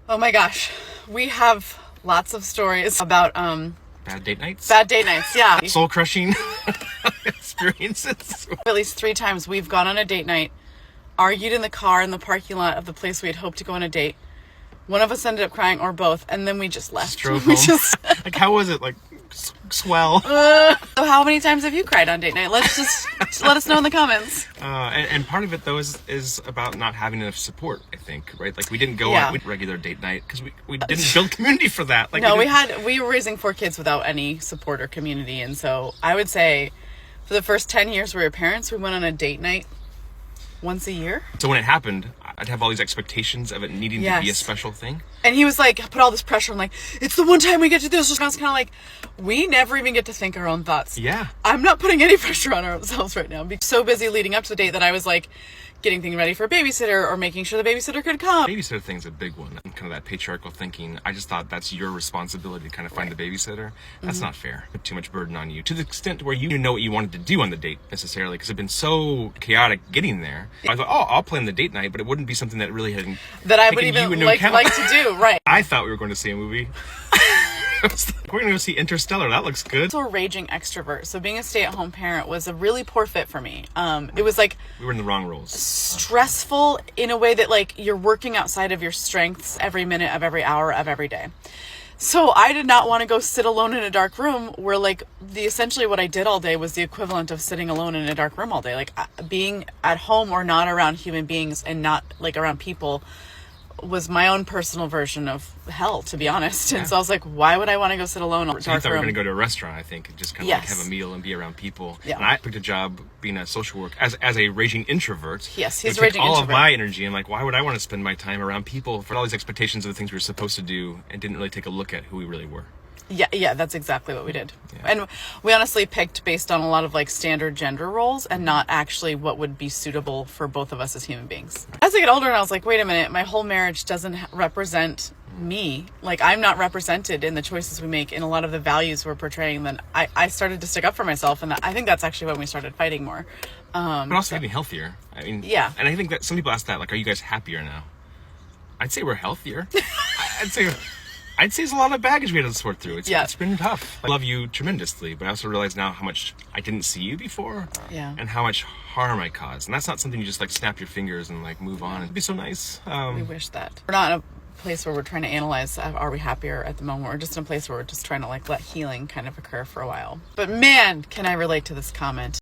Oh my gosh. We have lots of stories about Bad date nights? bad date nights, yeah. Soul crushing experiences. At least 3 times we've gone on a date night, argued in the car in the parking lot of the place we had hoped to go on a date. One of us ended up crying, or both, and then we just left. Just drove We home. just- Like, how was it? Like, swell. So how many times have you cried on date night? Just let us know in the comments. And part of it, though, is about not having enough support, I think, right? Like, we didn't go Yeah. on with regular date night because we didn't build community for that. Like, No, didn't- we were raising 4 kids without any support or community, and so I would say for the first 10 years we were parents, we went on a date night once a year. So when it happened, I'd have all these expectations of it needing to be a Yes. special thing. And he was like, put all this pressure on, like, it's the one time we get to do this. And I was kind of like, we never even get to think our own thoughts. Yeah. I'm not putting any pressure on ourselves right now. I'm so busy leading up to the date that I was like getting things ready for a babysitter or making sure the babysitter could come. Babysitter thing's a big one. Kind of that patriarchal thinking. I just thought that's your responsibility to kind of find the babysitter. That's not fair. Put too much burden on you to the extent where you didn't know what you wanted to do on the date necessarily because it'd been so chaotic getting there. I thought, oh, I'll plan the date night, but it wouldn't be something that really had That I would taken you even into like account. to do. Right. I thought we were going to see a movie. We're going to go see Interstellar. That looks good. Also a raging extrovert. So being a stay-at-home parent was a really poor fit for me. It was like We were in the wrong roles. stressful in a way that like you're working outside of your strengths every minute of every hour of every day. So I did not want to go sit alone in a dark room where like essentially what I did all day was the equivalent of sitting alone in a dark room all day. Like being at home or not around human beings and not like around people was my own personal version of hell, to be honest. And so I was like, why would I want to go sit alone in a So you dark thought we were room? going to go to a restaurant, I think, and just kind of Yes. like have a meal and be around people. Yeah. And I picked a job being a social worker as a raging introvert. Yes, It he's would a take raging all introvert. of my energy. And like, why would I want to spend my time around people for all these expectations of the things we were supposed to do and didn't really take a look at who we really were? Yeah, that's exactly what we did. Yeah. And we honestly picked based on a lot of like standard gender roles and not actually what would be suitable for both of us as human beings. As I get older, and I was like, wait a minute, my whole marriage doesn't represent me. Like, I'm not represented in the choices we make, in a lot of the values we're portraying. Then I started to stick up for myself, and I think that's actually when we started fighting more. But also getting healthier. I mean, Yeah. And I think that some people ask that, like, are you guys happier now? I'd say we're healthier. I'd say there's a lot of baggage we had to sort through. Yeah. It's been tough. I love you tremendously, but I also realize now how much I didn't see you before. Yeah. And how much harm I caused. And that's not something you just like snap your fingers and like move on. It'd be so nice. We wish that. We're not in a place where we're trying to analyze, are we happier at the moment? We're just in a place where we're just trying to like let healing kind of occur for a while. But man, can I relate to this comment.